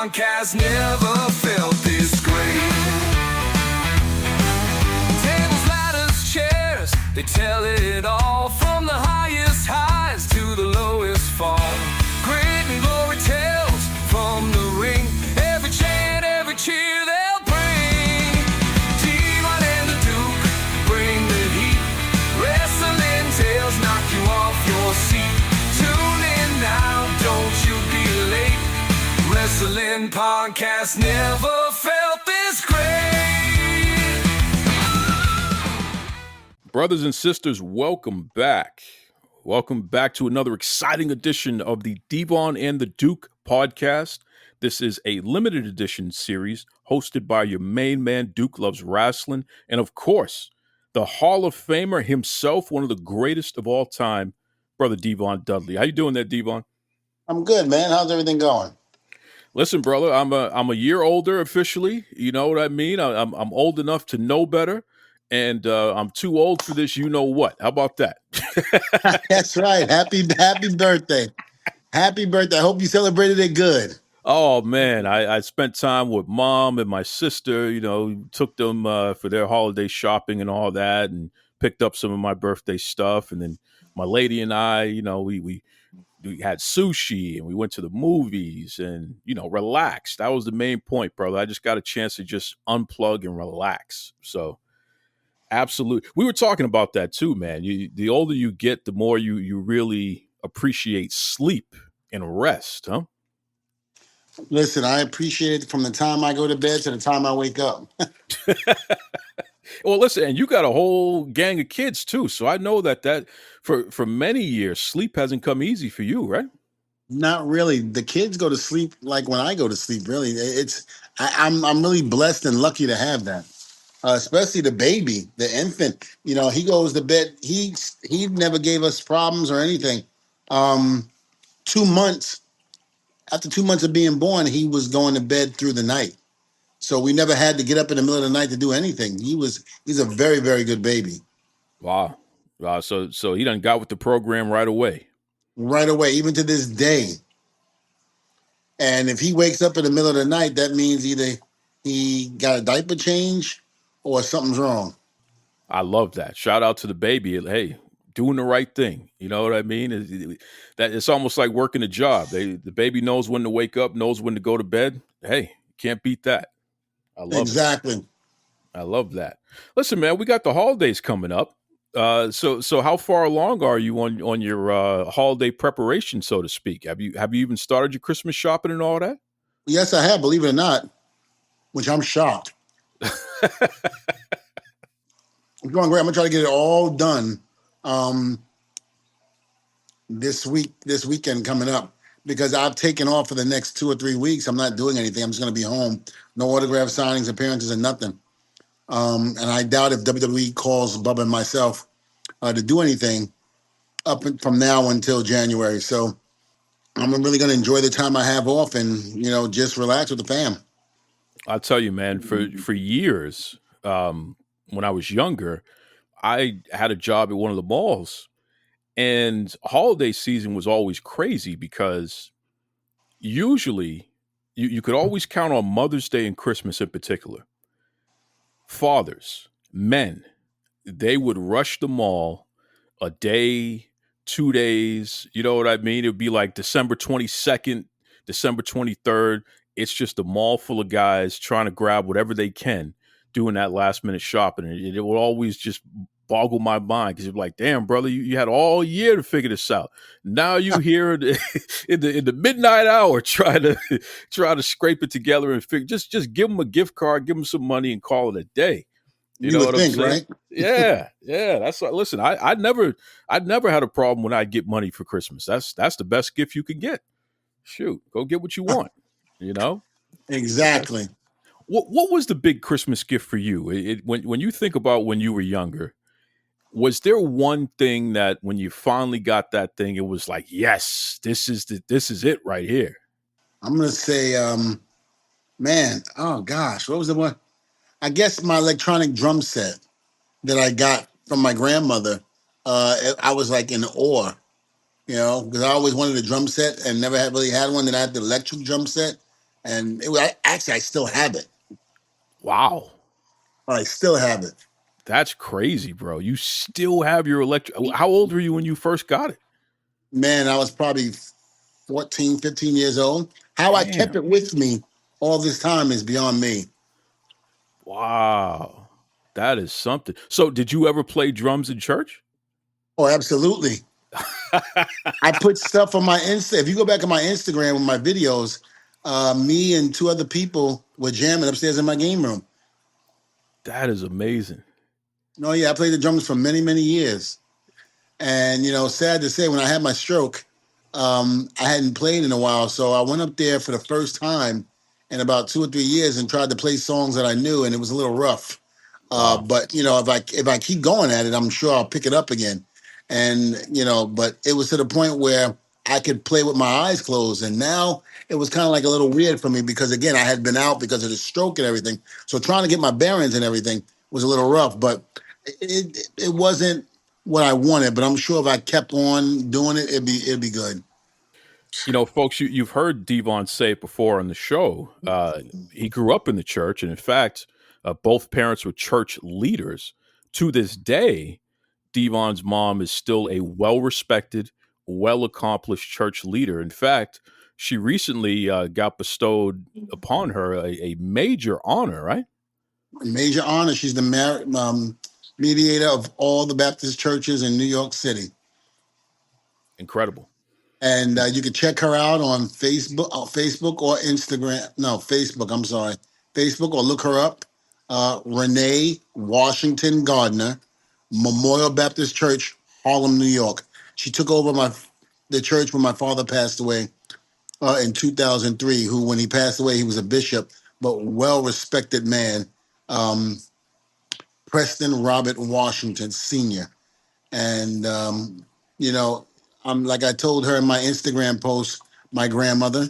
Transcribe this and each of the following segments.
podcast never felt this great. Tables, ladders, chairs, they tell it all. From the highest highs to the lowest fall. Great and glory tales from the ring. Every chant, every cheer they'll bring. Devon and the Duke bring the heat. Wrestling tales knock you off your seat. Tune in now, don't you be late. Wrestling podcast never felt this great. Brothers and sisters, welcome back. Welcome back to another exciting edition of the Devon and the Duke podcast. This is a limited edition series hosted by your main man, Duke Loves Wrestling, and of course, the Hall of Famer himself, one of the greatest of all time, Brother Devon Dudley. How you doing there, Devon? I'm good, man. How's everything going? Listen, brother, I'm a year older officially. You know what I mean? I'm old enough to know better, and I'm too old for this. You know what? How about that? That's right. Happy birthday. Happy birthday. I hope you celebrated it good. Oh man, I spent time with mom and my sister. You know, took them for their holiday shopping and all that, and picked up some of my birthday stuff. And then my lady and I, you know, we had sushi and we went to the movies and, you know, relaxed. That was the main point, brother. I just got a chance to just unplug and relax. So absolutely. We were talking about that too, man. The older you get, the more you really appreciate sleep and rest, huh? Listen, I appreciate it from the time I go to bed to the time I wake up. Well, listen, and you got a whole gang of kids too. So I know that for many years, sleep hasn't come easy for you, right? Not really. The kids go to sleep like when I go to sleep. Really, I'm really blessed and lucky to have that. Especially the baby, the infant. You know, he goes to bed. He never gave us problems or anything. 2 months after 2 months of being born, he was going to bed through the night. So we never had to get up in the middle of the night to do anything. He's a very, very good baby. Wow. So he done got with the program right away. Right away, even to this day. And if he wakes up in the middle of the night, that means either he got a diaper change or something's wrong. I love that. Shout out to the baby. Hey, doing the right thing. You know what I mean? It's almost like working a job. The baby knows when to wake up, knows when to go to bed. Hey, can't beat that. I love exactly. It. I love that. Listen, man, we got the holidays coming up. So how far along are you on your holiday preparation, so to speak? Have you even started your Christmas shopping and all that? Yes, I have, believe it or not, which I'm shocked. I'm going great. I'm gonna try to get it all done this weekend coming up, because I've taken off for the next 2 or 3 weeks. I'm not doing anything. I'm just going to be home. No autograph signings, appearances, and nothing. And I doubt if WWE calls Bubba and myself to do anything from now until January. So I'm really going to enjoy the time I have off and, you know, just relax with the fam. I'll tell you, man, for years, when I was younger, I had a job at one of the malls. And holiday season was always crazy because usually you could always count on Mother's Day and Christmas in particular. Fathers, men, they would rush the mall a day, 2 days. You know what I mean? It would be like December 22nd, December 23rd. It's just a mall full of guys trying to grab whatever they can, doing that last minute shopping. And it will always just boggle my mind because you're like, damn, brother, you had all year to figure this out. Now you here in the midnight hour try to scrape it together and figure. Just give them a gift card, give them some money, and call it a day. You know what I'm saying? Right? Yeah. That's what. Listen, I never had a problem when I get money for Christmas. That's the best gift you can get. Shoot, go get what you want. You know, exactly. What was the big Christmas gift for you? When you think about when you were younger. Was there one thing that when you finally got that thing, it was like, yes, this is it right here? I'm going to say, man, oh gosh, what was the one? I guess my electronic drum set that I got from my grandmother. I was like in awe, you know, because I always wanted a drum set and never really had one. Then I had the electric drum set. and actually I still have it. Wow. I still have it. That's crazy, bro. You still have your electric. How old were you when you first got it? Man, I was probably 14, 15 years old. How I kept Damn. it with me all this time is beyond me. Wow. That is something. So, did you ever play drums in church? Oh, absolutely. I put stuff on my Insta. If you go back on my Instagram with my videos, me and two other people were jamming upstairs in my game room. That is amazing. No, yeah, I played the drums for many, many years. And sad to say, when I had my stroke, I hadn't played in a while, so I went up there for the first time in about 2 or 3 years and tried to play songs that I knew, and it was a little rough. Wow. But if I keep going at it, I'm sure I'll pick it up again. And but it was to the point where I could play with my eyes closed, and now it was kind of like a little weird for me because again, I had been out because of the stroke and everything. So trying to get my bearings and everything was a little rough, but it wasn't what I wanted. But I'm sure if I kept on doing it, it'd be good. Folks, you've heard Devon say it before on the show. He grew up in the church, and in fact, both parents were church leaders. To this day, Devon's mom is still a well respected, well accomplished church leader. In fact, she recently got bestowed upon her a major honor, right? Major honor. She's the mediator of all the Baptist churches in New York City. Incredible. And you can check her out on Facebook or Instagram. No, Facebook. I'm sorry, Facebook, or look her up. Renee Washington Gardner, Memorial Baptist Church, Harlem, New York. She took over the church when my father passed away in 2003. Who, when he passed away, he was a bishop, but well respected man. Um, Preston Robert Washington Sr. And you know, I'm like I told her in my Instagram post, my grandmother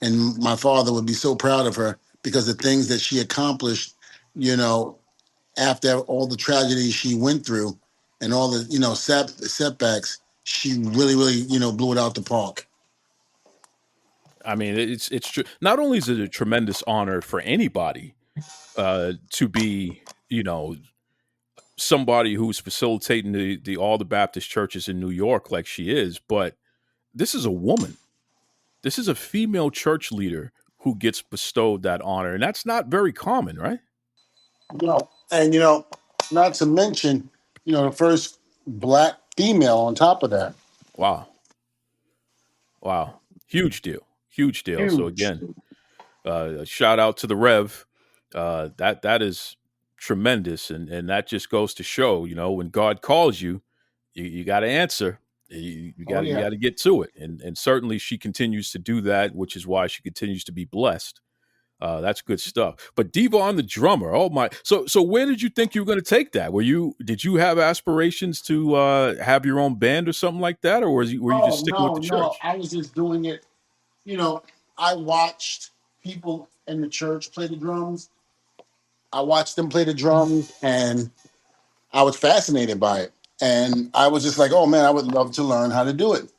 and my father would be so proud of her because the things that she accomplished, you know, after all the tragedies she went through and all the setbacks, she really, really, blew it out the park. I mean, it's true. Not only is it a tremendous honor for anybody to be, somebody who's facilitating the all the Baptist churches in New York like she is, but this is a woman. This is a female church leader who gets bestowed that honor, and that's not very common, right? And not to mention, the first black female on top of that. Wow, wow, huge deal, huge deal. So Huge. again, a shout out to the Rev. That is tremendous, and that just goes to show, when God calls you, you got to answer. You Oh got you yeah. got to get to it, and certainly she continues to do that, which is why she continues to be blessed. That's good stuff. But Devon, the drummer, oh my! So where did you think you were going to take that? Did you have aspirations to have your own band or something like that, or were you just Oh sticking with no, the no. church? I was just doing it. I watched people in the church play the drums. I watched them play the drums, and I was fascinated by it. And I was just like, oh man, I would love to learn how to do it.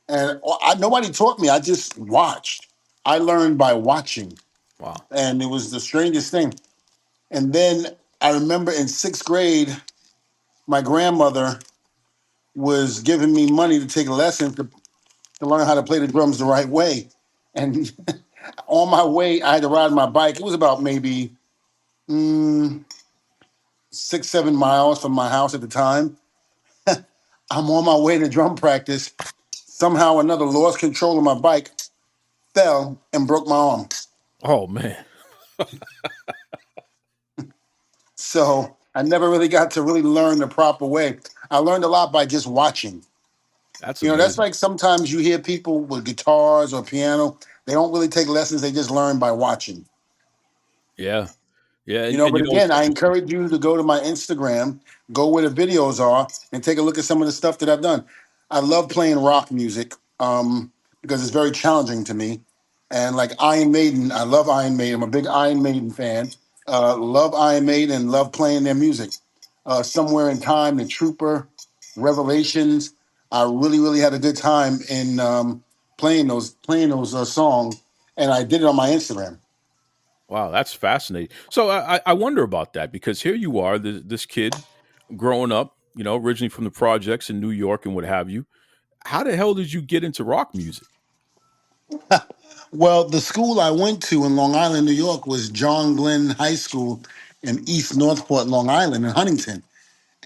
And nobody taught me. I just watched. I learned by watching, Wow. and it was the strangest thing. And then I remember in sixth grade, my grandmother was giving me money to take lessons to learn how to play the drums the right way. And on my way, I had to ride my bike. It was about maybe 6, 7 miles from my house at the time. I'm on my way to drum practice. Somehow or another, lost control of my bike, fell, and broke my arm. Oh man, So I never really got to really learn the proper way. I learned a lot by just watching. that's That's amazing. like sometimes you hear people with guitars or piano, they don't really take lessons, they just learn by watching. Yeah, yeah, and But again, I encourage you to go to my Instagram, go where the videos are, and take a look at some of the stuff that I've done. I love playing rock music because it's very challenging to me. And like Iron Maiden, I love Iron Maiden. I'm a big Iron Maiden fan. Love Iron Maiden and love playing their music. Somewhere in Time, The Trooper, Revelations. I really, really had a good time in playing those songs. and I did it on my Instagram. Wow, that's fascinating. So I wonder about that because here you are, this kid growing up, originally from the projects in New York and what have you. How the hell did you get into rock music? Well, the school I went to in Long Island, New York, was John Glenn High School in East Northport, Long Island, in Huntington.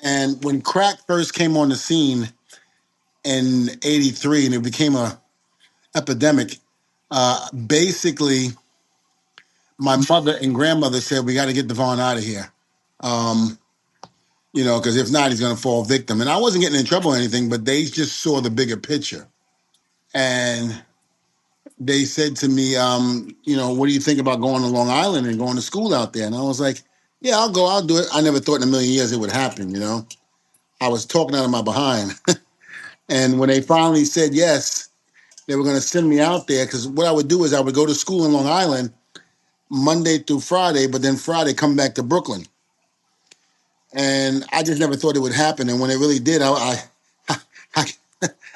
And when crack first came on the scene in '83, and it became a epidemic, basically my mother and grandmother said we got to get Devon out of here. Um, because if not, he's going to fall victim. And I wasn't getting in trouble or anything, but they just saw the bigger picture. And they said to me, what do you think about going to Long Island and going to school out there? And I was like, yeah, I'll go, I'll do it. I never thought in a million years it would happen. I was talking out of my behind. And when they finally said yes, they were going to send me out there because what I would do is I would go to school in Long Island Monday through Friday, but then Friday come back to Brooklyn. And I just never thought it would happen. And when it really did, I,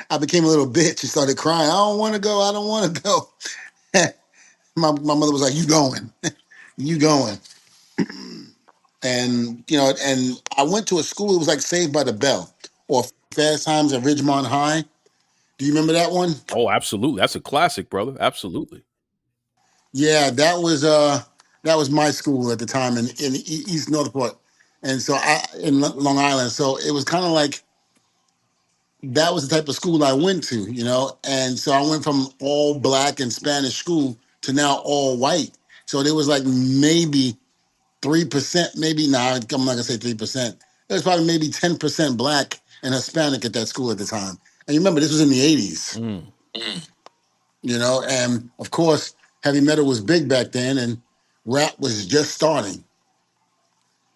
I became a little bitch and started crying. I don't want to go. I don't want to go. My mother was like, "You going? You going?" And I went to a school. It was like Saved by the Bell or Fast Times at Ridgemont High. Do you remember that one? Oh, absolutely. That's a classic, brother. Absolutely. Yeah, that was my school at the time in East Northport, and so I in Long Island. So it was kind of like that was the type of school I went to. And so I went from all black and Spanish school to now all white. So there was like maybe 3%, maybe now I'm not gonna say 3%. There was probably maybe 10% black and Hispanic at that school at the time. And you remember this was in the '80s, Mm. and of course heavy metal was big back then, and rap was just starting.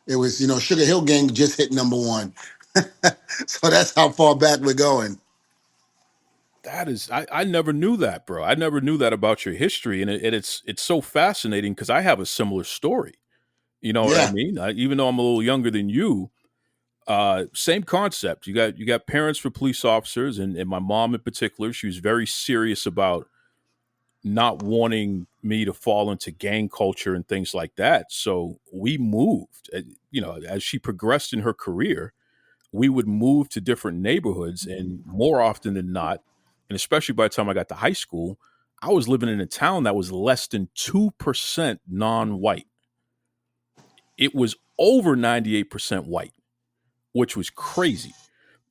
It was, Sugar Hill Gang just hit number one. So that's how far back we're going. That is, I never knew that, bro. I never knew that about your history, and it's so fascinating because I have a similar story. You know what I Yeah. mean? Even though I'm a little younger than you, same concept. You got parents for police officers, and my mom in particular, she was very serious about not wanting me to fall into gang culture and things like that. So we moved. As she progressed in her career, we would move to different neighborhoods, and more often than not, and especially by the time I got to high school, I was living in a town that was less than 2% non-white. It was over 98% white, which was crazy.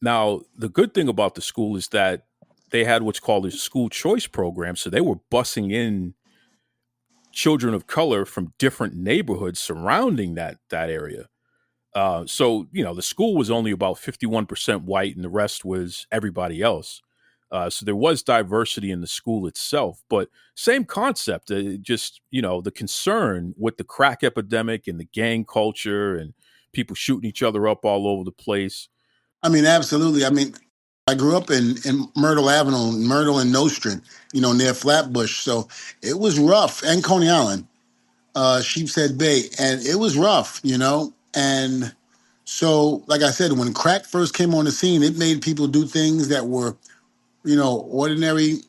Now, the good thing about the school is that they had what's called a school choice program. So they were busing in children of color from different neighborhoods surrounding that area. So the school was only about 51% white, and the rest was everybody else. So there was diversity in the school itself, but same concept. Just the concern with the crack epidemic and the gang culture and people shooting each other up all over the place. I mean, absolutely. I mean, I grew up in Myrtle Avenue, Myrtle and Nostrand, near Flatbush. So it was rough, and Coney Island, Sheepshead Bay, and it was rough. And so, like I said, when crack first came on the scene, it made people do things that were, ordinary,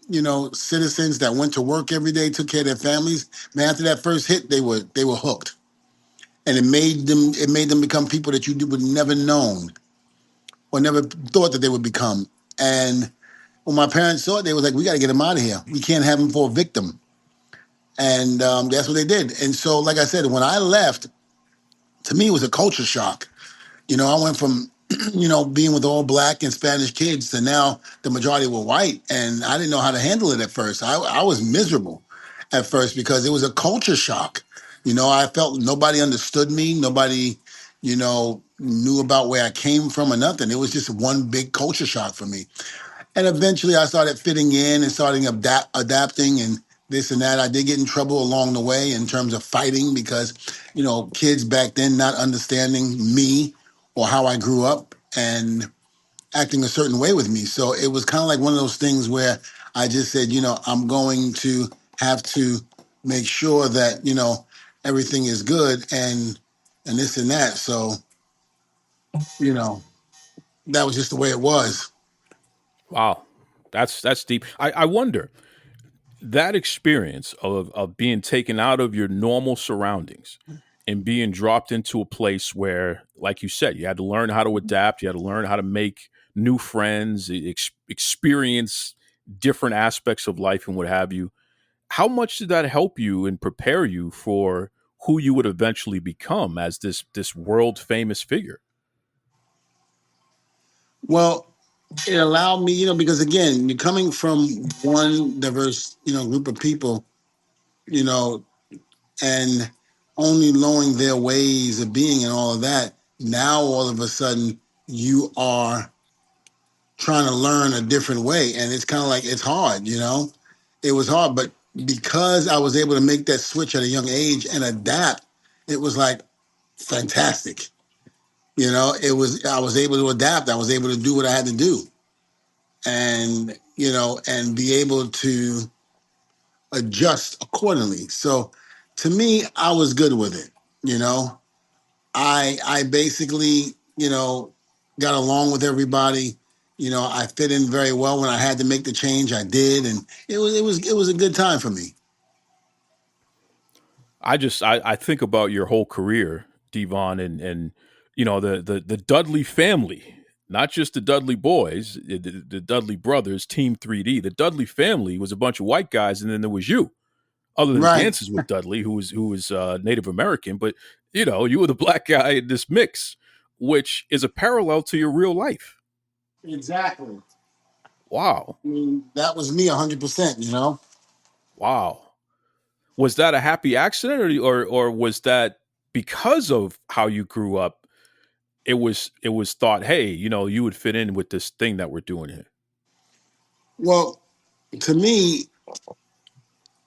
citizens that went to work every day, took care of their families. Man, after that first hit, they were hooked, and it made them become people that you would never known or never thought that they would become. And when my parents saw it, they was like, "We got to get him out of here. We can't have him for a victim." And that's what they did. And so, like I said, when I left, to me, it was a culture shock. I went from, being with all black and Spanish kids to now the majority were white. And I didn't know how to handle it at first. I was miserable at first because it was a culture shock. I felt nobody understood me. Nobody, knew about where I came from or nothing. It was just one big culture shock for me. And eventually I started fitting in and starting adapting and this and that. I did get in trouble along the way in terms of fighting because, kids back then not understanding me or how I grew up and acting a certain way with me. So it was kind of like one of those things where I just said, I'm going to have to make sure that, everything is good and this and that. So, you know, that was just the way it was. Wow, that's deep. I wonder. that experience of being taken out of your normal surroundings and being dropped into a place where, like you said, you had to learn how to adapt, you had to learn how to make new friends, experience different aspects of life and what have you. How much did that help you and prepare you for who you would eventually become as this world famous figure? Well, it allowed me, because again, you're coming from one diverse, group of people, you know, and only knowing their ways of being and all of that. Now, all of a sudden, you are trying to learn a different way, and it's kind of like it's hard. It was hard, but because I was able to make that switch at a young age and adapt, it was like fantastic. I was able to adapt. I was able to do what I had to do, and be able to adjust accordingly. So to me, I was good with it. You know, I basically, got along with everybody. I fit in very well. When I had to make the change, I did, and it was a good time for me. I think about your whole career, Devon, and the Dudley family, not just the Dudley boys, the Dudley brothers, Team 3D. The Dudley family was a bunch of white guys, and then there was you. Other than Right. dances with Dudley, who was Native American, but you were the black guy in this mix, which is a parallel to your real life. Exactly. Wow, I mean, that was me 100%. wow. Was that a happy accident, or was that because of how you grew up? It was thought, hey, you would fit in with this thing that we're doing here. Well, to me,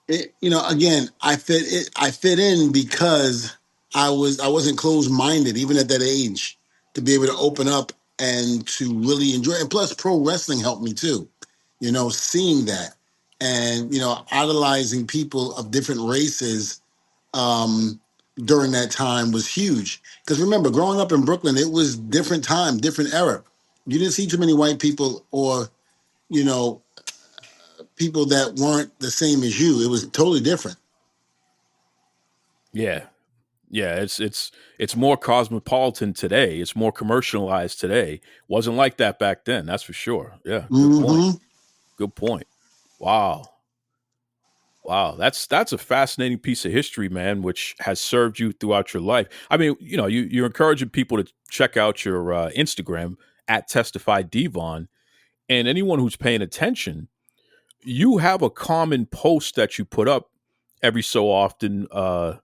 again, I fit in because I wasn't closed minded even at that age to be able to open up and to really enjoy it. And plus, pro wrestling helped me too. Seeing that and idolizing people of different races during that time was huge. Because remember, growing up in Brooklyn, it was different time, different era. You didn't see too many white people or you know people that weren't the same as you. It was totally different. Yeah, yeah. It's more cosmopolitan today. It's more commercialized today. Wasn't like that back then. That's for sure. Yeah. Good point. Hmm. Good point. Wow. Wow, that's a fascinating piece of history, man, which has served you throughout your life. I mean, you're encouraging people to check out your Instagram at Testify Devon, and anyone who's paying attention, you have a common post that you put up every so often of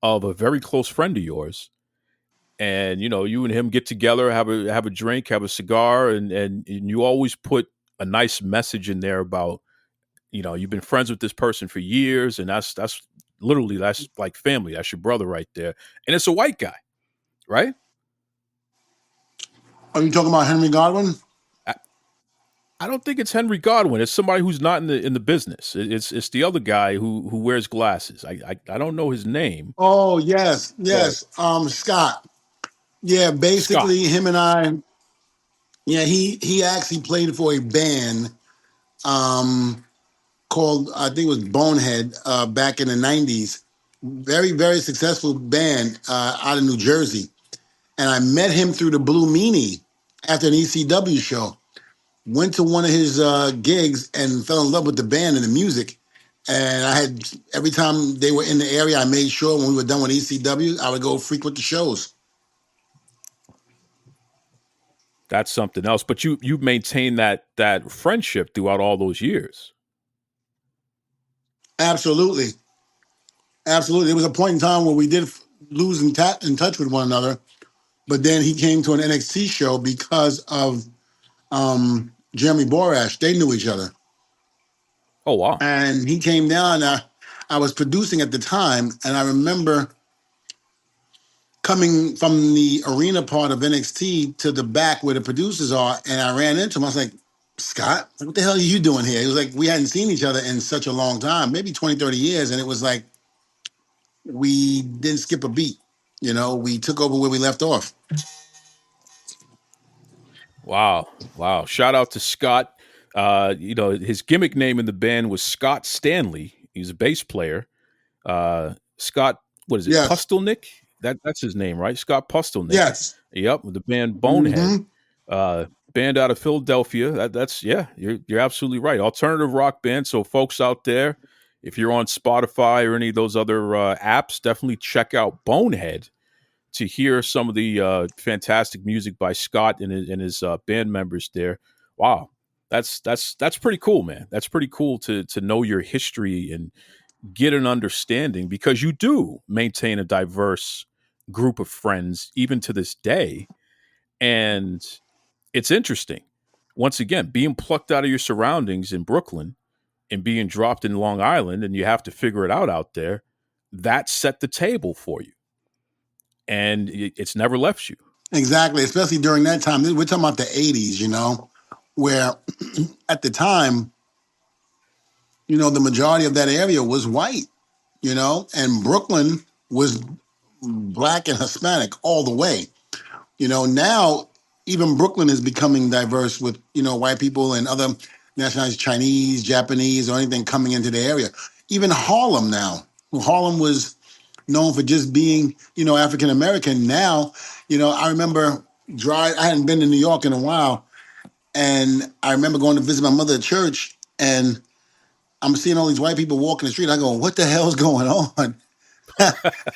a very close friend of yours, and you and him get together, have a drink, have a cigar, and you always put a nice message in there about you've been friends with this person for years, and that's literally that's like family. That's your brother right there, and it's a white guy, right? Are you talking about Henry Godwin? I, I don't think it's Henry Godwin. It's somebody who's not in the business. It's the other guy who wears glasses. I don't know his name, Oh yes, but yes. Scott. Yeah, Scott. basically him and I. Yeah, he actually played for a band um, called I think it was Bonehead back in the '90s. Very very successful band out of New Jersey, and I met him through the Blue Meanie after an ECW show. Went to one of his gigs and fell in love with the band and the music. And I had every time they were in the area, I made sure when we were done with ECW, I would go frequent the shows. That's something else. But you maintain that friendship throughout all those years. Absolutely, absolutely. There was a point in time where we did lose in touch with one another, but then he came to an NXT show because of Jeremy Borash. They knew each other, Oh wow. and he came down. I was producing at the time, and I remember coming from the arena part of NXT to the back where the producers are, and I ran into him. I was like, Scott, what the hell are you doing here? He was like, we hadn't seen each other in such a long time, maybe 20, 30 years. And it was like, we didn't skip a beat. We took over where we left off. Wow. Wow. Shout out to Scott. His gimmick name in the band was Scott Stanley. He's a bass player. Scott, what is it? Yes. Pustelnick? That's his name, right? Scott Pustelnick. Yes. Yep, with the band Bonehead. Hmm. Uh, Band out of Philadelphia. That's yeah, you're absolutely right. Alternative rock band. So folks out there, if you're on Spotify or any of those other apps, definitely check out Bonehead to hear some of the fantastic music by Scott and his band members there. Wow, that's pretty cool, man. That's pretty cool to know your history and get an understanding because you do maintain a diverse group of friends even to this day, and it's interesting. Once again, being plucked out of your surroundings in Brooklyn and being dropped in Long Island, and you have to figure it out there. That set the table for you, and it's never left you. Exactly. Especially during that time. We're talking about the 80s, where at the time, the majority of that area was white, and Brooklyn was black and Hispanic all the way. Now even Brooklyn is becoming diverse with, white people and other nationalities, Chinese, Japanese, or anything coming into the area. Even Harlem now. Harlem was known for just being, African American. Now, I remember I hadn't been to New York in a while, and I remember going to visit my mother at church, and I'm seeing all these white people walking the street. I go, what the hell's going on?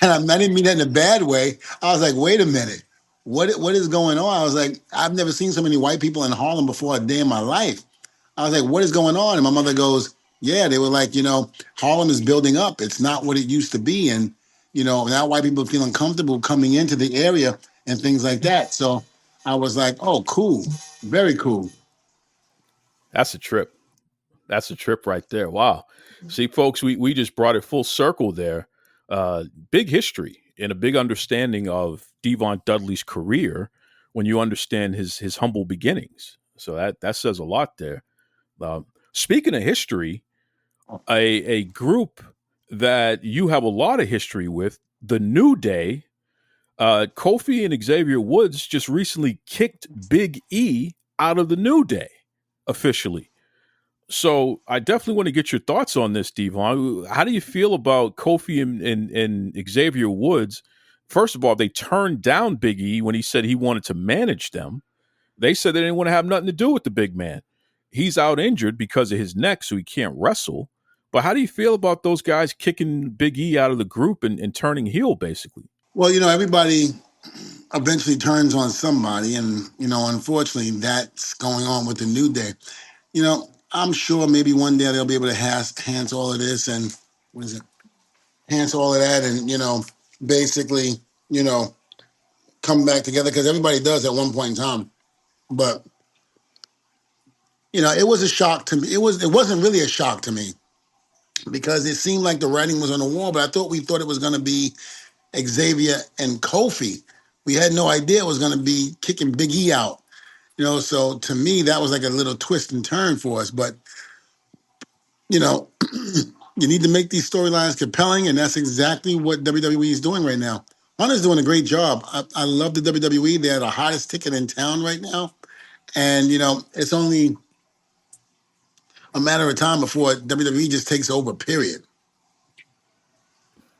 And I didn't mean that in a bad way. I was like, wait a minute. What is going on? I was like, I've never seen so many white people in Harlem before a day in my life. I was like, what is going on? And my mother goes, yeah, they were like, Harlem is building up. It's not what it used to be. And, now white people feel uncomfortable coming into the area and things like that. So I was like, oh, cool. Very cool. That's a trip. That's a trip right there. Wow. See, folks, we just brought it full circle there. Big history and a big understanding of Devon Dudley's career when you understand his humble beginnings. So that says a lot there. Speaking of history, a group that you have a lot of history with, the New Day. Kofi and Xavier Woods just recently kicked Big E out of the New Day officially. So I definitely want to get your thoughts on this, Devon. How do you feel about Kofi and Xavier Woods? First of all, they turned down Big E when he said he wanted to manage them. They said they didn't want to have nothing to do with the big man. He's out injured because of his neck, so he can't wrestle. But how do you feel about those guys kicking Big E out of the group and turning heel, basically? Well, everybody eventually turns on somebody. And, unfortunately, that's going on with the New Day. I'm sure maybe one day they'll be able to hands all of this and what is it? Hands all of that and, basically, you know, come back together because everybody does at one point in time. But, it was a shock to me. It wasn't really a shock to me because it seemed like the writing was on the wall, but we thought it was going to be Xavier and Kofi. We had no idea it was going to be kicking Big E out. So to me, that was like a little twist and turn for us. But, you know, you need to make these storylines compelling, and that's exactly what WWE is doing right now. Hunter's doing a great job. I love the WWE. They're the hottest ticket in town right now. And, it's only a matter of time before WWE just takes over, period.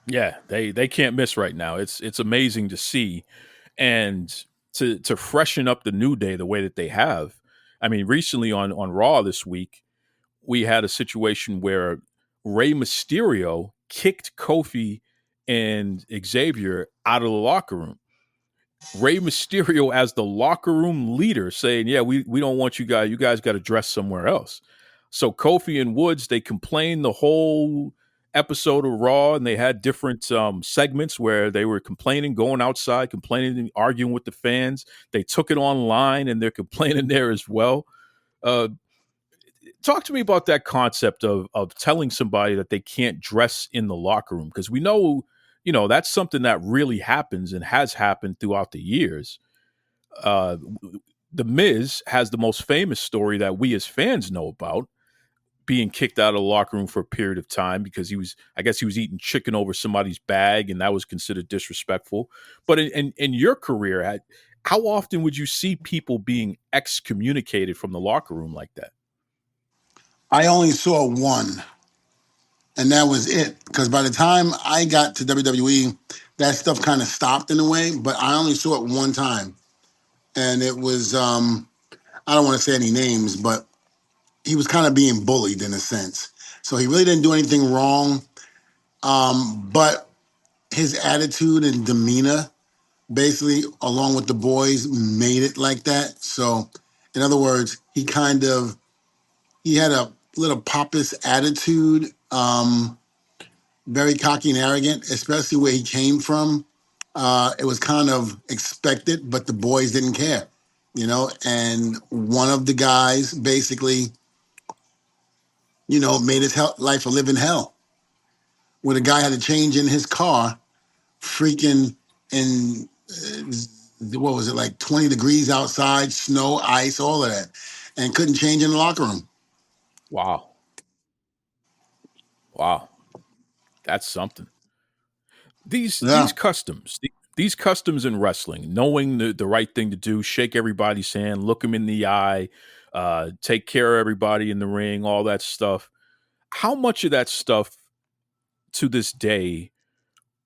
Yeah, they can't miss right now. It's amazing to see and to freshen up the New Day the way that they have. I mean, recently on Raw this week, we had a situation where Rey Mysterio kicked Kofi and Xavier out of the locker room. Rey Mysterio as the locker room leader saying, yeah, we don't want you guys. You guys got to dress somewhere else. So Kofi and Woods, they complained the whole episode of Raw, and they had different segments where they were complaining, going outside, complaining, and arguing with the fans. They took it online, and they're complaining there as well. Uh, Talk to me about that concept of telling somebody that they can't dress in the locker room, because we know, that's something that really happens and has happened throughout the years. Uh, the Miz has the most famous story that we as fans know about, being kicked out of the locker room for a period of time because I guess he was eating chicken over somebody's bag, and that was considered disrespectful. But in your career, how often would you see people being excommunicated from the locker room like that? I only saw one, and that was it. Because by the time I got to WWE, that stuff kind of stopped in a way. But I only saw it one time, and it was I don't want to say any names, but he was kind of being bullied in a sense. So he really didn't do anything wrong, but his attitude and demeanor, basically, along with the boys, made it like that. So, in other words, he had a little pompous attitude, very cocky and arrogant, especially where he came from. It was kind of expected, but the boys didn't care, you know. And one of the guys basically, made his life a living hell. Where the guy had to change in his car, freaking in what was it, like 20 degrees outside, snow, ice, all of that, and couldn't change in the locker room. Wow. Wow. That's something. Yeah. These customs in wrestling, knowing the right thing to do, shake everybody's hand, look them in the eye, take care of everybody in the ring, all that stuff. How much of that stuff to this day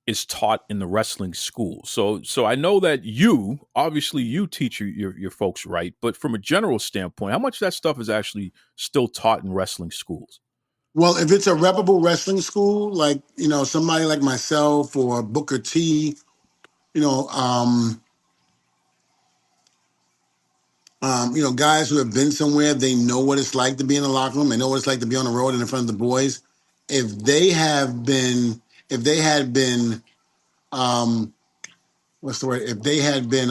is taught in the wrestling school? So I know that obviously you teach your folks right, but from a general standpoint, how much of that stuff is actually still taught in wrestling schools? Well, if it's a reputable wrestling school, like somebody like myself or Booker T, you know, um, guys who have been somewhere, they know what it's like to be in the locker room. They know what it's like to be on the road and in front of the boys. If they have been, if they had been, um, what's the word? If they had been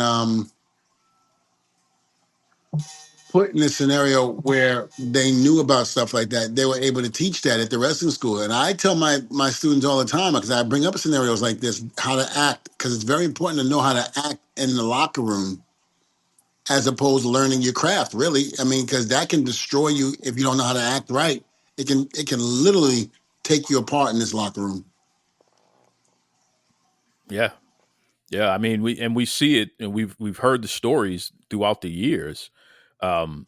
put in a scenario where they knew about stuff like that, they were able to teach that at the wrestling school. And I tell my students all the time, because I bring up scenarios like this, how to act, because it's very important to know how to act in the locker room as opposed to learning your craft. Really, I mean, because that can destroy you if you don't know how to act right. It can literally take you apart in this locker room. Yeah. Yeah, I mean, we see it, and we've heard the stories throughout the years. Um,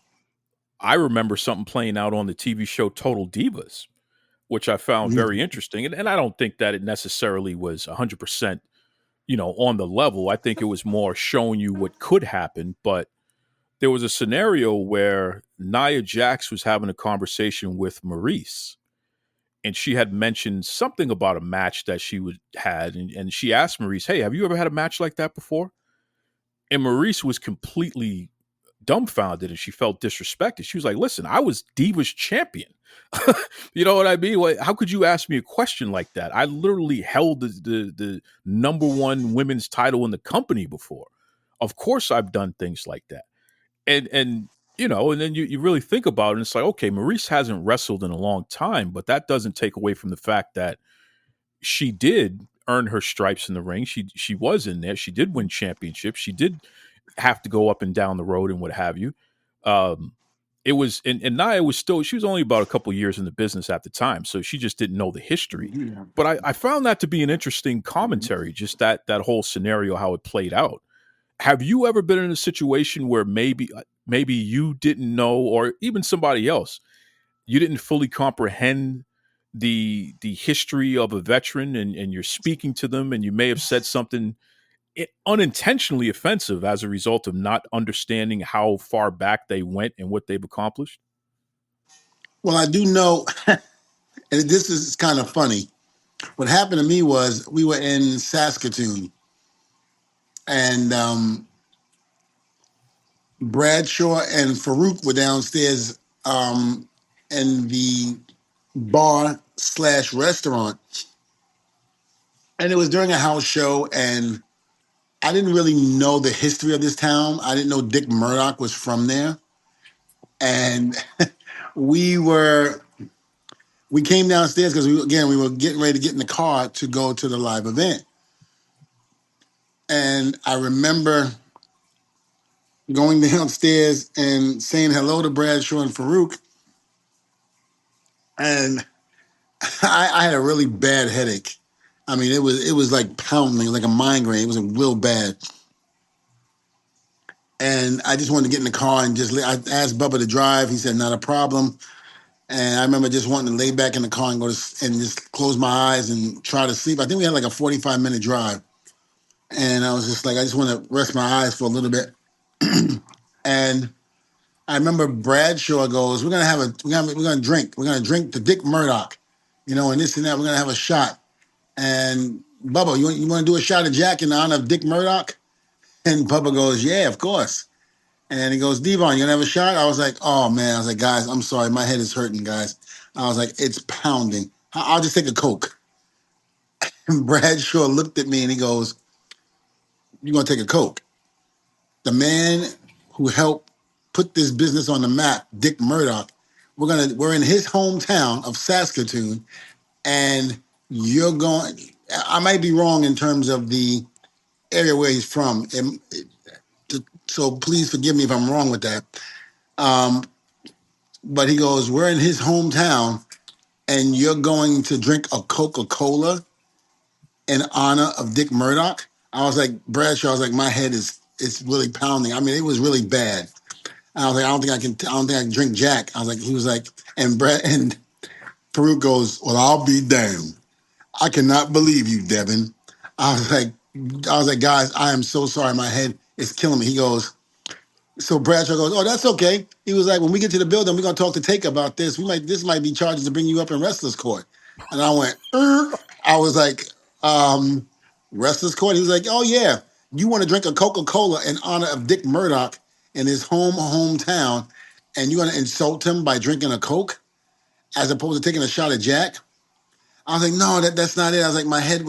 I remember something playing out on the TV show Total Divas, which I found very interesting, and I don't think that it necessarily was 100%, on the level. I think it was more showing you what could happen. But there was a scenario where Nia Jax was having a conversation with Maurice, and she had mentioned something about a match that she had, and she asked Maurice, "Hey, have you ever had a match like that before?" And Maurice was completely dumbfounded, and she felt disrespected. She was like, "Listen, I was Divas champion." You know what I mean? Like, how could you ask me a question like that? I literally held the number one women's title in the company before. Of course, I've done things like that. And and then you really think about it, and it's like, okay, Maurice hasn't wrestled in a long time, but that doesn't take away from the fact that she did earn her stripes in the ring. She was in there. She did win championships. She did have to go up and down the road and what have you. Um, it was and Nia was still, she was only about a couple years in the business at the time, so she just didn't know the history. But I found that to be an interesting commentary, just that whole scenario, how it played out. Have you ever been in a situation where maybe you didn't know, or even somebody else, you didn't fully comprehend the history of a veteran, and you're speaking to them, and you may have said something unintentionally offensive as a result of not understanding how far back they went and what they've accomplished? Well, I do know, and this is kind of funny. What happened to me was we were in Saskatoon, and Bradshaw and Farouk were downstairs in the bar slash restaurant, and it was during a house show, and I didn't really know the history of this town. I didn't know Dick Murdoch was from there, and we were we came downstairs because we were getting ready to get in the car to go to the live event, and I remember going downstairs and saying hello to Bradshaw and Farouk, and I had a really bad headache. I mean, it was like pounding, like a migraine. It was real bad, and I just wanted to get in the car and I asked Bubba to drive. He said not a problem. And I remember just wanting to lay back in the car and and just close my eyes and try to sleep. I think we had like a 45-minute drive, and I was just like, I just want to rest my eyes for a little bit. And I remember Bradshaw goes, we're gonna drink, the Dick Murdoch, and this and that. We're gonna have a shot. And Bubba, you want to do a shot of Jack in honor of Dick Murdoch? And Bubba goes, yeah, of course. And he goes, Devon, you gonna have a shot? I was like, oh man. I was like, guys, I'm sorry, my head is hurting, guys. I was like, it's pounding. I'll just take a Coke. And Bradshaw looked at me and he goes, you gonna take a Coke? The man who helped put this business on the map, Dick Murdoch, we're in his hometown of Saskatoon, and you're going. I might be wrong in terms of the area where he's from, so please forgive me if I'm wrong with that. Um, but he goes, we're in his hometown, and you're going to drink a Coca-Cola in honor of Dick Murdoch. I was like, Bradshaw, I was like, my head is it's really pounding. I mean, it was really bad. And I was like, I don't think I can drink Jack. He was like, and Brad and Farouk goes, well, I'll be damned. I cannot believe you, Devon. I was like, guys, I am so sorry. My head is killing me. He goes, so Bradshaw goes, oh, that's okay. He was like, when we get to the building, we're gonna talk to Taker about this. This might be charges to bring you up in wrestlers court. And I went, I was like, um, wrestlers court. He was like, oh yeah, you want to drink a Coca-Cola in honor of Dick Murdoch in his hometown, and you're gonna insult him by drinking a Coke as opposed to taking a shot of Jack. I was like, no, that's not it. I was like, my head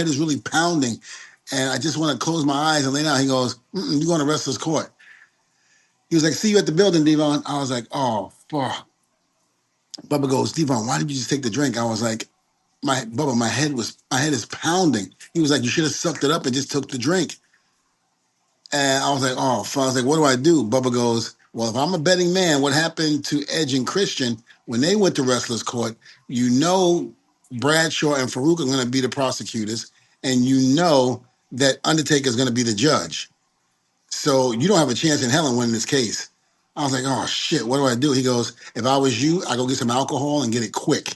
is really pounding, and I just want to close my eyes and lay down. He goes, you going to wrestlers court? He was like, see you at the building, Devon. I was like, oh fuck. Bubba goes, Devon, why did you just take the drink? I was like, my head is pounding. He was like, you should have sucked it up and just took the drink. And I was like, oh fuck. I was like, what do I do? Bubba goes, well, if I'm a betting man, what happened to Edge and Christian when they went to wrestlers court? You know, Bradshaw and Farouk are going to be the prosecutors, and you know that Undertaker is going to be the judge. So you don't have a chance in hell in winning this case. I was like, oh shit, what do I do? He goes, if I was you, I go get some alcohol and get it quick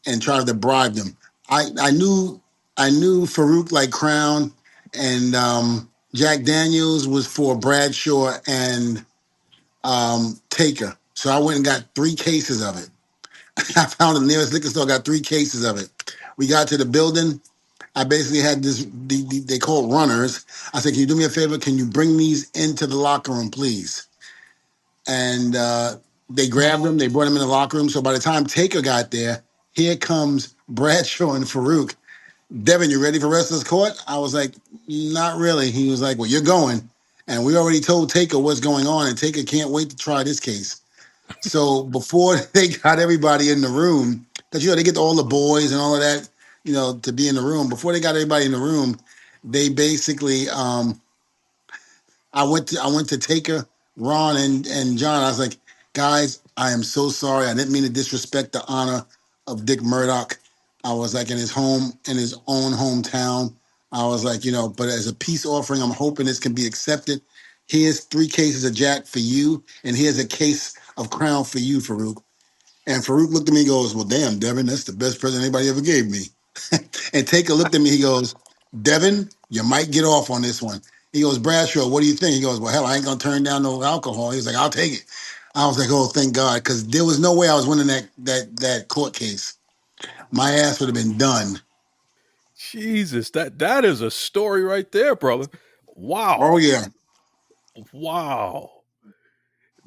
and try to bribe them. I knew Farouk like Crown, and Jack Daniels was for Bradshaw and Taker. So I went and got 3 cases of it. I found the nearest liquor store, got 3 cases of it. We got to the building. I basically had they call runners. I said, can you do me a favor? Can you bring these into the locker room, please? And they grabbed them. They brought them in the locker room. So by the time Taker got there, here comes Bradshaw and Farouk. Devin, you ready for wrestlers court? I was like, not really. He was like, well, you're going. And we already told Taker what's going on, and Taker can't wait to try this case. So before they got everybody in the room, because they get all the boys and all of that, to be in the room. Before they got everybody in the room, they basically I went to Taker, Ron, and John. I was like, guys, I am so sorry. I didn't mean to disrespect the honor of Dick Murdoch. I was like in his own hometown. I was like, but as a peace offering, I'm hoping this can be accepted. Here's 3 cases of Jack for you, and here's a case of Crown for you, Farouk. And Farouk looked at me and goes, well, damn, Devin, that's the best present anybody ever gave me. And Taker looked at me, he goes, Devin, you might get off on this one. He goes, Bradshaw, what do you think? He goes, well, hell, I ain't gonna turn down no alcohol. He was like, I'll take it. I was like, oh, thank God, because there was no way I was winning that court case. My ass would have been done. Jesus, that is a story right there, brother. Oh Wow. yeah. Wow.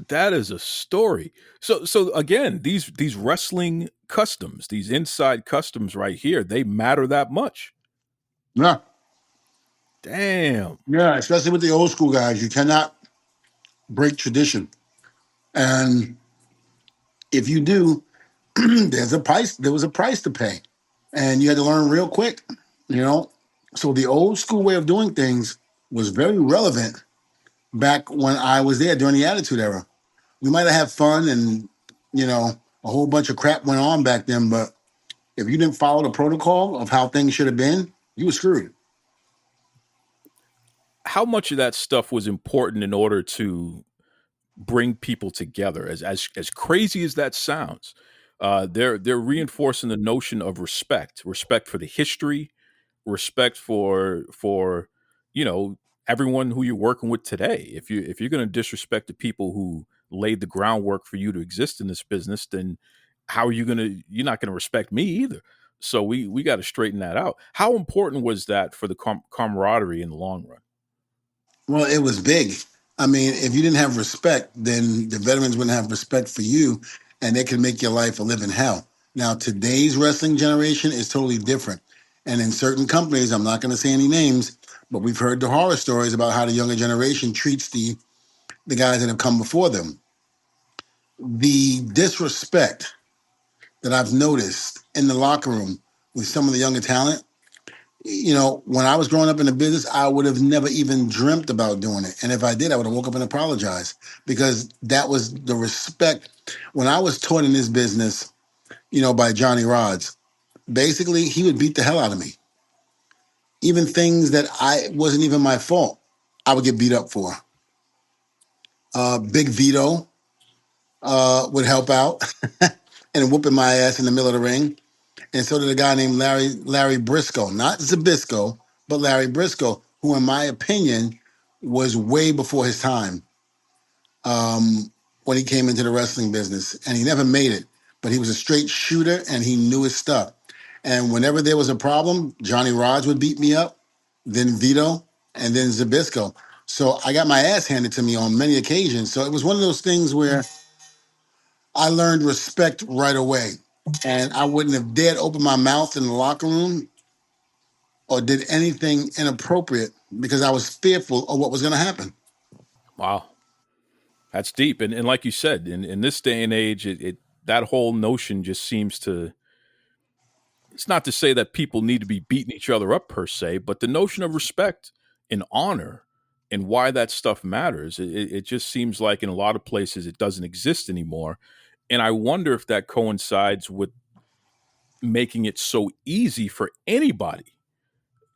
That is a story. So again, these wrestling customs, these inside customs right here, they matter that much. Yeah. Damn. Yeah, especially with the old school guys. You cannot break tradition. And if you do, there was a price to pay. And you had to learn real quick, you know. So the old school way of doing things was very relevant back when I was there during the Attitude Era. We might have had fun and a whole bunch of crap went on back then, but if you didn't follow the protocol of how things should have been, you were screwed. How much of that stuff was important in order to bring people together? As crazy as that sounds, They're reinforcing the notion of respect, respect for the history, respect for you know everyone who you're working with today. If you're going to disrespect the people who laid the groundwork for you to exist in this business, then how are you going to? You're not going to respect me either. So we got to straighten that out. How important was that for the camaraderie in the long run? Well, it was big. I mean, if you didn't have respect, then the veterans wouldn't have respect for you, and they could make your life a living hell. Now, today's wrestling generation is totally different. And in certain companies, I'm not going to say any names, but we've heard the horror stories about how the younger generation treats the guys that have come before them. The disrespect that I've noticed in the locker room with some of the younger talent, when I was growing up in the business, I would have never even dreamt about doing it. And if I did, I would have woke up and apologized because that was the respect. When I was taught in this business, by Johnny Rods, basically he would beat the hell out of me. Even things that I wasn't even my fault, I would get beat up for. Big Vito would help out and whooping my ass in the middle of the ring. And so did a guy named Larry Briscoe, not Zabisco, but Larry Briscoe, who, in my opinion, was way before his time when he came into the wrestling business. And he never made it, but he was a straight shooter and he knew his stuff. And whenever there was a problem, Johnny Rods would beat me up, then Vito, and then Zabisco. So I got my ass handed to me on many occasions. So it was one of those things where I learned respect right away. And I wouldn't have dared open my mouth in the locker room or did anything inappropriate because I was fearful of what was going to happen. Wow, that's deep. And like you said, in this day and age, it that whole notion just seems to. It's not to say that people need to be beating each other up per se, but the notion of respect and honor and why that stuff matters, it just seems like in a lot of places it doesn't exist anymore. And I wonder if that coincides with making it so easy for anybody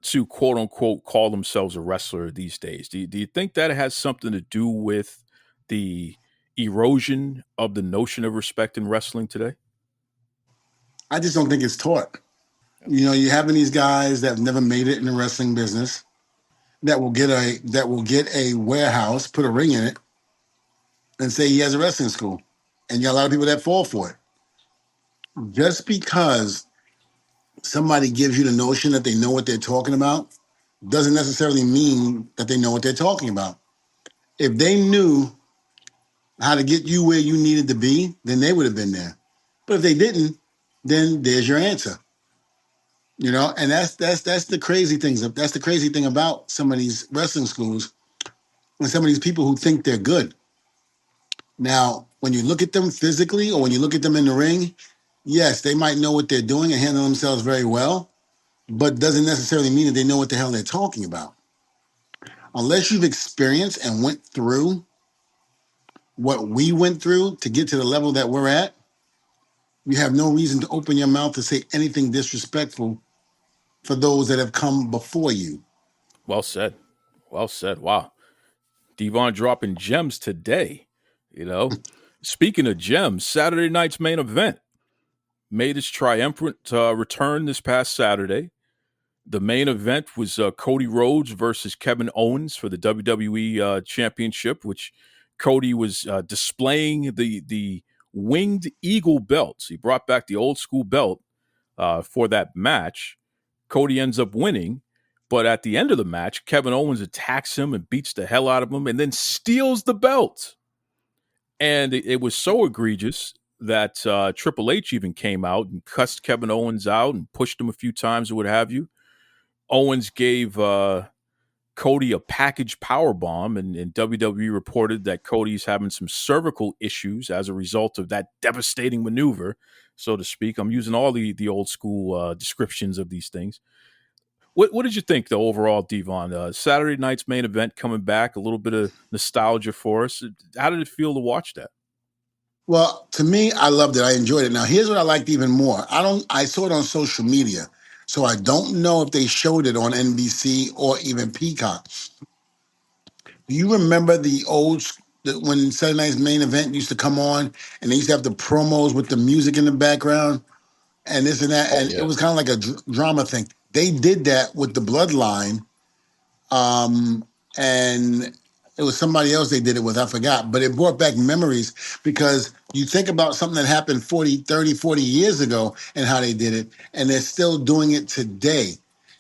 to quote unquote call themselves a wrestler these days. Do you think that has something to do with the erosion of the notion of respect in wrestling today? I just don't think it's taught. You're having these guys that have never made it in the wrestling business that will get a warehouse, put a ring in it, and say he has a wrestling school. And you got a lot of people that fall for it. Just because somebody gives you the notion that they know what they're talking about doesn't necessarily mean that they know what they're talking about. If they knew how to get you where you needed to be, then they would have been there. But if they didn't, then there's your answer. And that's the crazy things. That's the crazy thing about some of these wrestling schools and some of these people who think they're good. Now, when you look at them physically or when you look at them in the ring, yes, they might know what they're doing and handle themselves very well, but doesn't necessarily mean that they know what the hell they're talking about. Unless you've experienced and went through what we went through to get to the level that we're at, you have no reason to open your mouth to say anything disrespectful for those that have come before you. Well said. Well said. Wow. Devon dropping gems today. You know, speaking of gems, Saturday night's main event made its triumphant return this past Saturday. The main event was Cody Rhodes versus Kevin Owens for the WWE Championship, which Cody was displaying the winged eagle belts. He brought back the old school belt for that match. Cody ends up winning, but at the end of the match, Kevin Owens attacks him and beats the hell out of him and then steals the belt. And it was so egregious that Triple H even came out and cussed Kevin Owens out and pushed him a few times or what have you. Owens gave Cody a package power bomb, and WWE reported that Cody's having some cervical issues as a result of that devastating maneuver, so to speak. I'm using all the old school descriptions of these things. What did you think, though, overall, Devon? Saturday night's main event coming back, a little bit of nostalgia for us. How did it feel to watch that? Well, to me, I loved it. I enjoyed it. Now, here's what I liked even more. I saw it on social media, so I don't know if they showed it on NBC or even Peacock. Do you remember the old? when Saturday Night's Main Event used to come on, and they used to have the promos with the music in the background and this and that, Oh and it yeah. was kind of like a drama thing. They did that with the Bloodline, um, and it was somebody else they did it with. I forgot, but it brought back memories because you think about something that happened 40, 30, 40 years ago and how they did it, and they're still doing it today.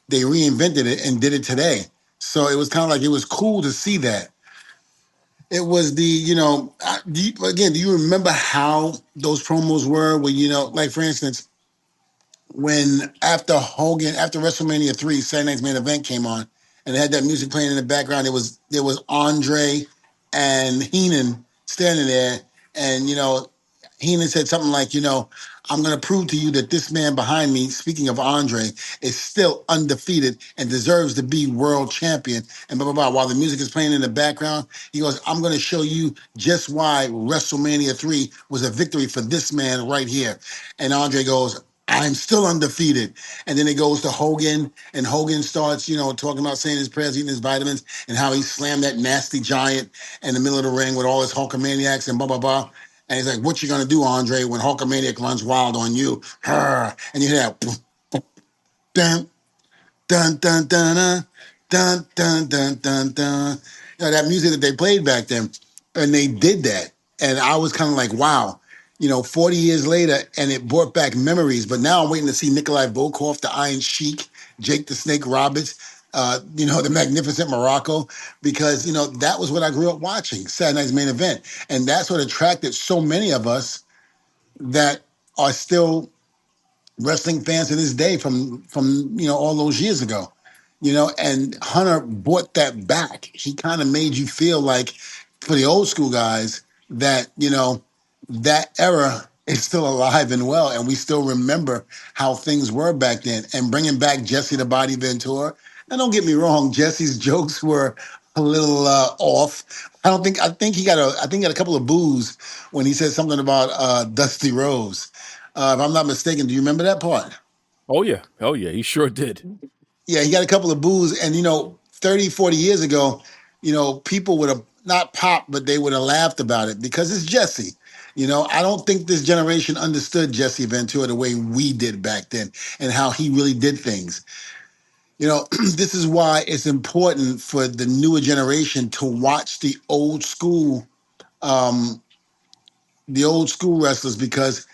They reinvented it and did it today. So it was kind of like it was cool to see that. It was the, again, do you remember how those promos were? Where, like for instance, when after WrestleMania 3, Saturday Night's Main Event came on, and it had that music playing in the background. There was Andre and Heenan standing there, and Heenan said something like, I'm gonna prove to you that this man behind me, speaking of Andre, is still undefeated and deserves to be world champion. And blah blah blah. While the music is playing in the background, he goes, I'm gonna show you just why WrestleMania 3 was a victory for this man right here. And Andre goes, I'm still undefeated. And then it goes to Hogan, and Hogan starts, talking about saying his prayers, eating his vitamins, and how he slammed that nasty giant in the middle of the ring with all his Hulkamaniacs and blah, blah, blah. And he's like, what you gonna do, Andre, when Hulkamaniac runs wild on you? And you hear that dun dun dun dun dun dun dun dun. That music that they played back then, and they did that, and I was kind of like, wow, 40 years later, and it brought back memories. But now I'm waiting to see Nikolai Volkov, the Iron Sheik, Jake the Snake Roberts, the Magnificent Morocco, because that was what I grew up watching, Saturday Night's Main Event, and that's what attracted so many of us that are still wrestling fans to this day from all those years ago, and Hunter brought that back. He kind of made you feel like, for the old school guys, that that era is still alive and well, and we still remember how things were back then. And bringing back Jesse the Body Ventura. Now don't get me wrong, Jesse's jokes were a little off. I think he got a couple of boos when he said something about Dusty Rose. If I'm not mistaken, do you remember that part? Oh yeah. Oh yeah. He sure did. Yeah, he got a couple of boos. And, 30, 40 years ago, people would have not popped, but they would have laughed about it because it's Jesse. I don't think this generation understood Jesse Ventura the way we did back then and how he really did things. This is why it's important for the newer generation to watch um, the old school wrestlers, because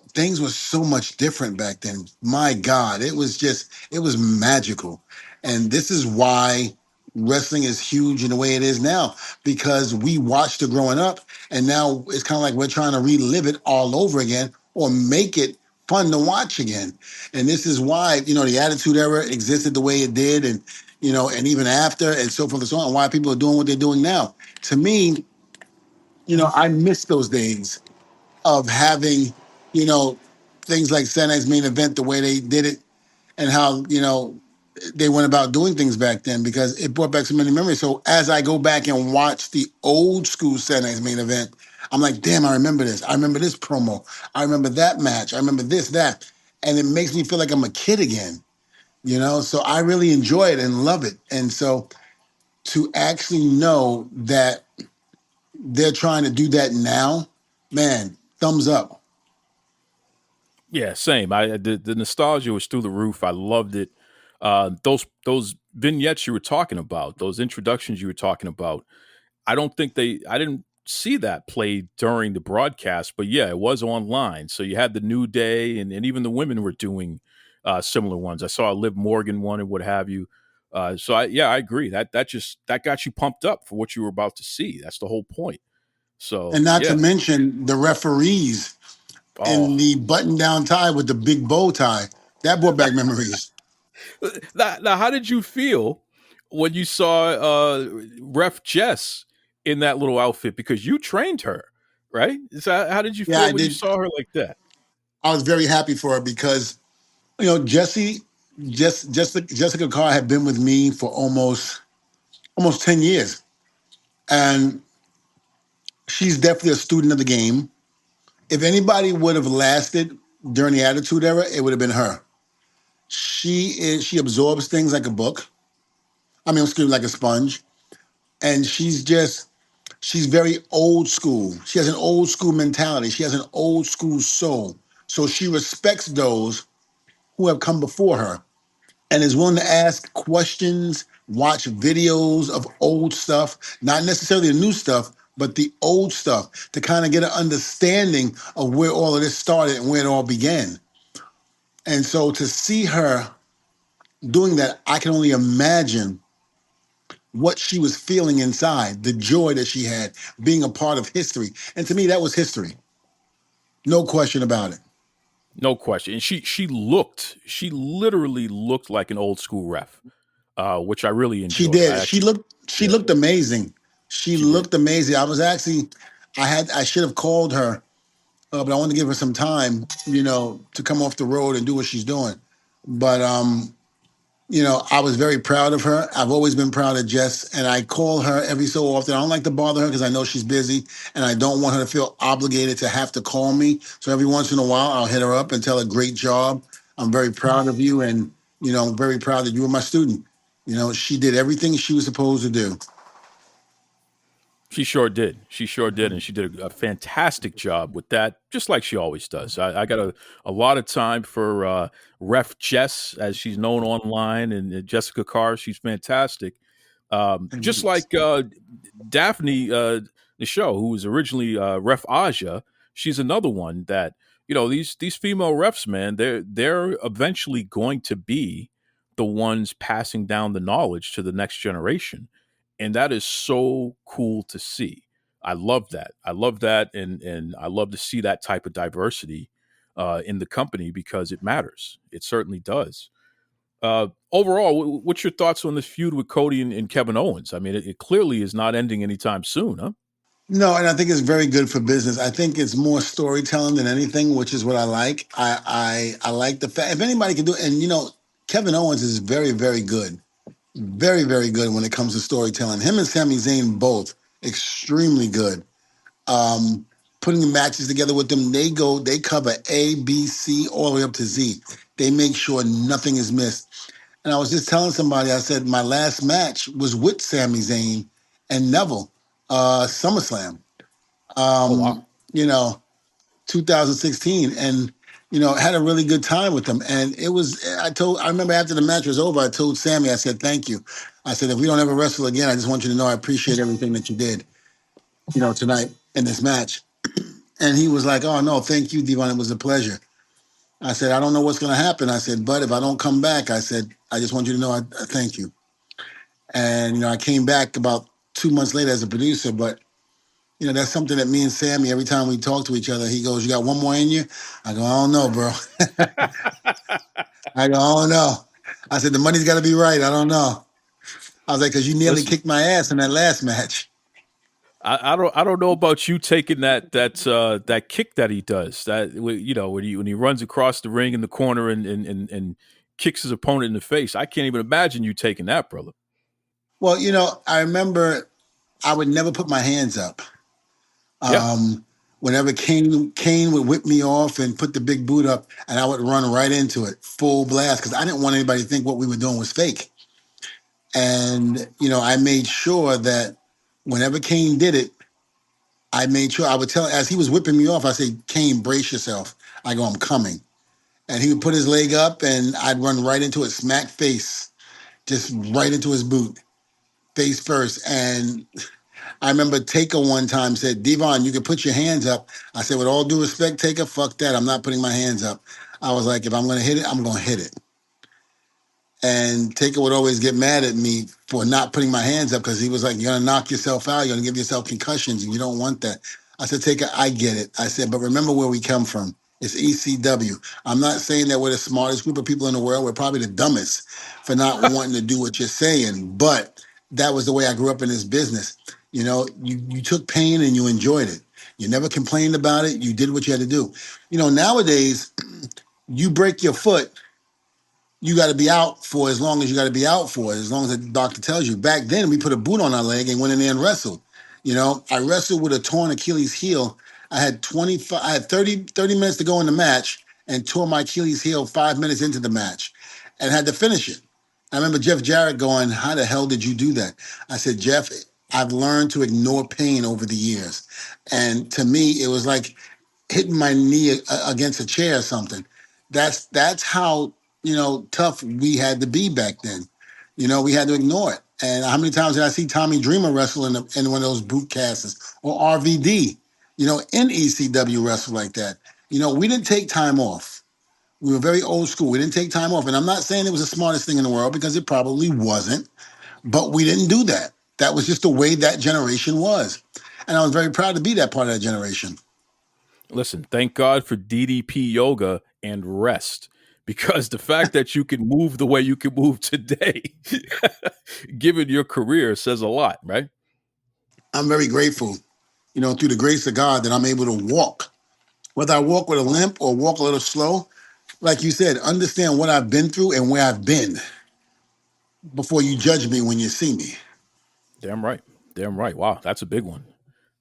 things were so much different back then. My God, it was magical. And this is why wrestling is huge in the way it is now, because we watched it growing up, and now it's kind of like we're trying to relive it all over again or make it fun to watch again. And this is why the Attitude Era existed the way it did, and even after, and so forth and so on, and why people are doing what they're doing now. To me, I miss those days of having, you know, things like Saturday's Main Event, the way they did it, and how, they went about doing things back then, because it brought back so many memories. So as I go back and watch the old school Saturday's Main Event, I'm like, damn, I remember this. I remember this promo. I remember that match. I remember this, that. And it makes me feel like I'm a kid again. So I really enjoy it and love it. And so to actually know that they're trying to do that now, man, thumbs up. Yeah, same. The nostalgia was through the roof. I loved it. Those vignettes you were talking about, those introductions you were talking about. I didn't see that played during the broadcast, but yeah, it was online. So you had the New Day, and even the women were doing similar ones. I saw a Liv Morgan one and what have you. I agree. That got you pumped up for what you were about to see. That's the whole point. So And not to yeah. mention the referees Oh, in the button down tie with the big bow tie. That brought back memories. now, how did you feel when you saw Ref Jess in that little outfit? Because you trained her, right? So how did you Yeah, feel I when you did. saw her like that? I was very happy for her because, Jessica Carr had been with me for almost 10 years. And she's definitely a student of the game. If anybody would have lasted during the Attitude Era, it would have been her. She absorbs things like a book. I mean, excuse me, like a sponge. And she's just She's very old school. She has an old school mentality. She has an old school soul. So she respects those who have come before her and is willing to ask questions, watch videos of old stuff, not necessarily the new stuff, but the old stuff to kind of get an understanding of where all of this started and where it all began. And so to see her doing that, I can only imagine what she was feeling inside, the joy that she had being a part of history. And to me, that was history. No question about it. No question. And she literally looked like an old school ref, which I really She enjoyed. I did. actually, She yeah, looked amazing. She she did. looked amazing. I was actually I should have called her, but I wanted to give her some time, to come off the road and do what she's doing. But I was very proud of her. I've always been proud of Jess, and I call her every so often. I don't like to bother her because I know she's busy, and I don't want her to feel obligated to have to call me. So every once in a while, I'll hit her up and tell her, "Great job. I'm very proud of you, and I'm very proud that you were my student." She did everything she was supposed to do. She sure did. She sure did, and she did a fantastic job with that, just like she always does. I got a lot of time for Ref Jess, as she's known online, and Jessica Carr. She's fantastic. Just like Daphne the show, who was originally Ref Aja. She's another one that these female refs, man. They're eventually going to be the ones passing down the knowledge to the next generation, and that is so cool to see. I love that. I love that, and I love to see that type of diversity in the company because it matters. It certainly does. Overall, what's your thoughts on this feud with Cody and Kevin Owens? I mean, it clearly is not ending anytime soon, huh? No, and I think it's very good for business. I think it's more storytelling than anything, which is what I like. I like the fact if anybody can do it, and Kevin Owens is very, very good. Very, very good when it comes to storytelling. Him and Sami Zayn both extremely good. Um, Putting the matches together with them, they cover A, B, C, all the way up to Z. They make sure nothing is missed. And I was just telling somebody, I said my last match was with Sami Zayn and Neville, SummerSlam. Oh wow. Um, you know, 2016, and had a really good time with them. And it was I remember after the match was over, I told Sammy, I said thank you. I said if we don't ever wrestle again, I just want you to know I appreciate everything that you did tonight in this match. And he was like, oh no, thank you, Devon, it was a pleasure. I said I don't know what's going to happen. I said but if I don't come back, I said I just want you to know I thank you. And I came back about 2 months later as a producer, but that's something that me and Sammy, every time we talk to each other, he goes, "You got one more in you?" I go, "I don't know, bro." I go, "I don't know." I said, "The money's got to be right. I don't know." I was like, "Because you nearly Listen, kicked my ass in that last match." I don't know about you taking that kick that he does. That when he runs across the ring in the corner and kicks his opponent in the face. I can't even imagine you taking that, brother. Well, I remember I would never put my hands up. Yeah. Um, Whenever Kane would whip me off and put the big boot up, and I would run right into it, full blast, because I didn't want anybody to think what we were doing was fake. And I made sure that whenever Kane did it, I made sure I would tell as he was whipping me off, I said, Kane, brace yourself. I go, I'm coming. And he would put his leg up and I'd run right into it, smack face, just right into his boot, face first. And I remember Taker one time said, Devon, you can put your hands up. I said, with all due respect, Taker, fuck that. I'm not putting my hands up. I was like, if I'm going to hit it, I'm going to hit it. And Taker would always get mad at me for not putting my hands up because he was like, you're going to knock yourself out. You're going to give yourself concussions and you don't want that. I said, Taker, I get it. I said, but remember where we come from. It's ECW. I'm not saying that we're the smartest group of people in the world. We're probably the dumbest for not wanting to do what you're saying. But that was the way I grew up in this business. You took pain and you enjoyed it. You never complained about it. You did what you had to do. Nowadays, you break your foot, you got to be out for as long as you got to be out for, as long as the doctor tells you. Back then, we put a boot on our leg and went in there and wrestled. I wrestled with a torn Achilles heel. I had 30 minutes to go in the match and tore my Achilles heel 5 minutes into the match and had to finish it. I remember Jeff Jarrett going, how the hell did you do that? I said, Jeff, I've learned to ignore pain over the years. And to me, it was like hitting my knee against a chair or something. That's how, tough we had to be back then. We had to ignore it. And how many times did I see Tommy Dreamer wrestle in one of those boot casts, or RVD, in ECW wrestle like that? We didn't take time off. We were very old school. We didn't take time off. And I'm not saying it was the smartest thing in the world, because it probably wasn't, but we didn't do that. That was just the way that generation was. And I was very proud to be that part of that generation. Listen, thank God for DDP yoga and rest, because the fact that you can move the way you can move today, given your career, says a lot, right? I'm very grateful, through the grace of God, that I'm able to walk. Whether I walk with a limp or walk a little slow, like you said, understand what I've been through and where I've been before you judge me when you see me. Damn right. Damn right. Wow, that's a big one.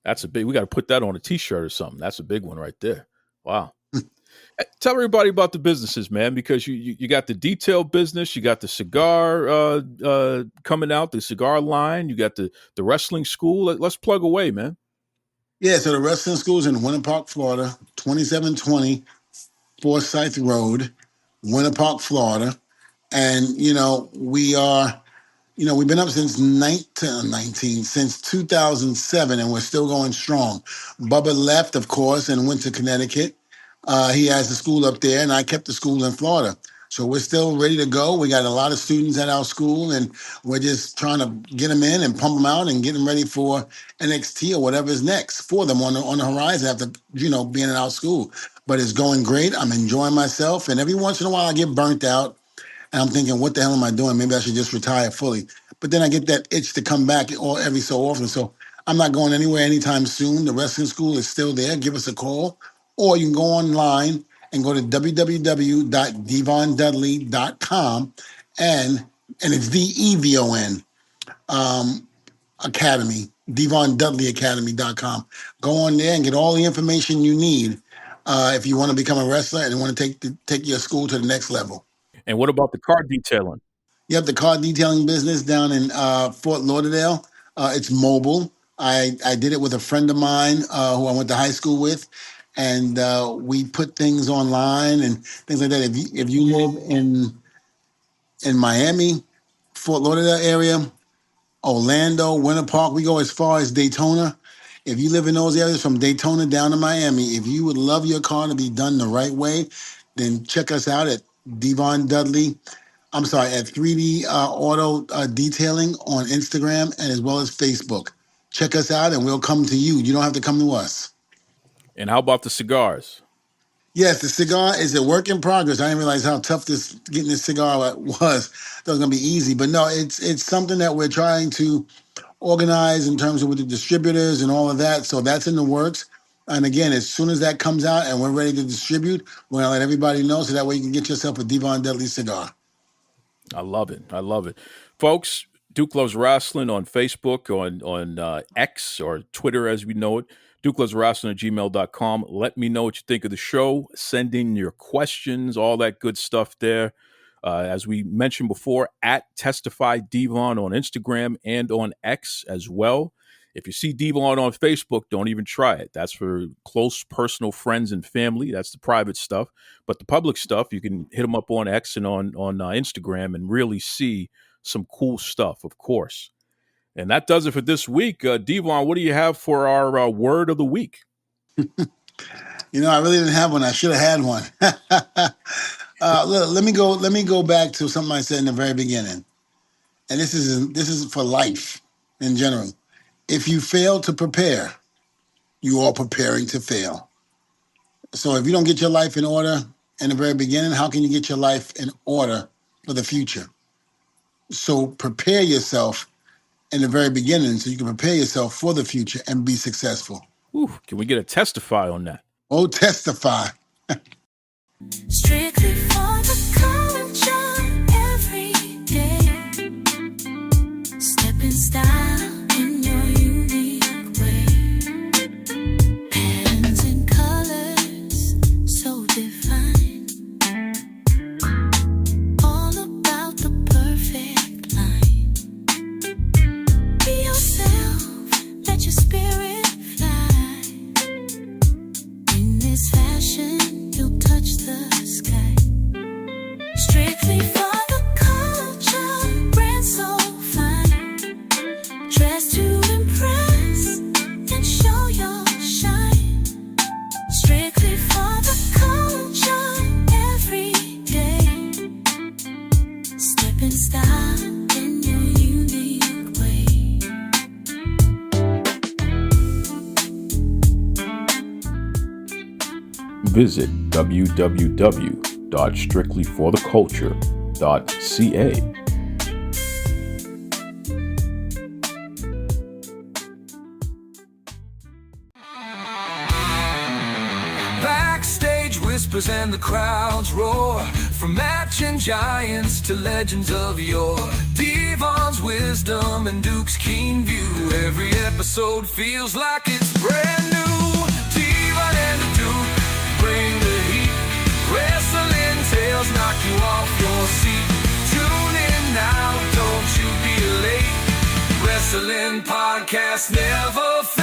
We got to put that on a t-shirt or something. That's a big one right there. Wow. Tell everybody about the businesses, man, because you got the detail business, you got the cigar coming out, the cigar line, you got the wrestling school. Let's plug away, man. Yeah, so the wrestling school's in Winter Park, Florida, 2720 Forsyth Road, Winter Park, Florida. And, we've been up since 19, since 2007, and we're still going strong. Bubba left, of course, and went to Connecticut. He has the school up there, and I kept the school in Florida. So we're still ready to go. We got a lot of students at our school, and we're just trying to get them in and pump them out and get them ready for NXT or whatever's next for them on the horizon after, being in our school. But it's going great. I'm enjoying myself, and every once in a while I get burnt out. And I'm thinking, what the hell am I doing? Maybe I should just retire fully. But then I get that itch to come back every so often. So I'm not going anywhere anytime soon. The wrestling school is still there. Give us a call. Or you can go online and go to www.devondudley.com, and it's DEVON Academy, DevonDudleyAcademy.com. Go on there and get all the information you need if you want to become a wrestler and want to take your school to the next level. And what about the car detailing? Yep, the car detailing business down in Fort Lauderdale. It's mobile. I did it with a friend of mine who I went to high school with, and we put things online and things like that. If you live in Miami, Fort Lauderdale area, Orlando, Winter Park, we go as far as Daytona. If you live in those areas from Daytona down to Miami, if you would love your car to be done the right way, then check us out at Devon Dudley. I'm sorry, at 3D Auto Detailing on Instagram and as well as Facebook. Check us out and we'll come to you. You don't have to come to us. And how about the cigars? Yes, the cigar is a work in progress. I didn't realize how tough getting this cigar was. That was going to be easy. But no, it's something that we're trying to organize in terms of with the distributors and all of that. So that's in the works. And again, as soon as that comes out and we're ready to distribute, we're going to let everybody know so that way you can get yourself a Devon Dudley cigar. I love it. I love it. Folks, Duke Loves Wrestling on Facebook, on X or Twitter as we know it. Duke Loves Wrestling at gmail.com. Let me know what you think of the show. Send in your questions, all that good stuff there. As we mentioned before, at Testify Devon on Instagram and on X as well. If you see Devon on Facebook, don't even try it. That's for close personal friends and family. That's the private stuff. But the public stuff, you can hit them up on X and on Instagram and really see some cool stuff, of course. And that does it for this week. Devon, what do you have for our word of the week? I really didn't have one. I should have had one. Let me go back to something I said in the very beginning. And this is for life in general. If you fail to prepare, you are preparing to fail. So if you don't get your life in order in the very beginning, how can you get your life in order for the future? So prepare yourself in the very beginning so you can prepare yourself for the future and be successful. Ooh, can we get a testify on that? Oh, testify. Strictly for the culture every day. Step in style in your unique way. Patterns and colors so divine. All about the perfect line. Be yourself. visit www.strictlyfortheculture.ca. Backstage whispers and the crowds roar, from matching giants to legends of yore. Devon's wisdom and Duke's keen view, every episode feels like it's brand new. Devon and the Duke bring the heat, wrestling tales knock you off your seat. Tune in now, don't you be late. Wrestling podcast never fails.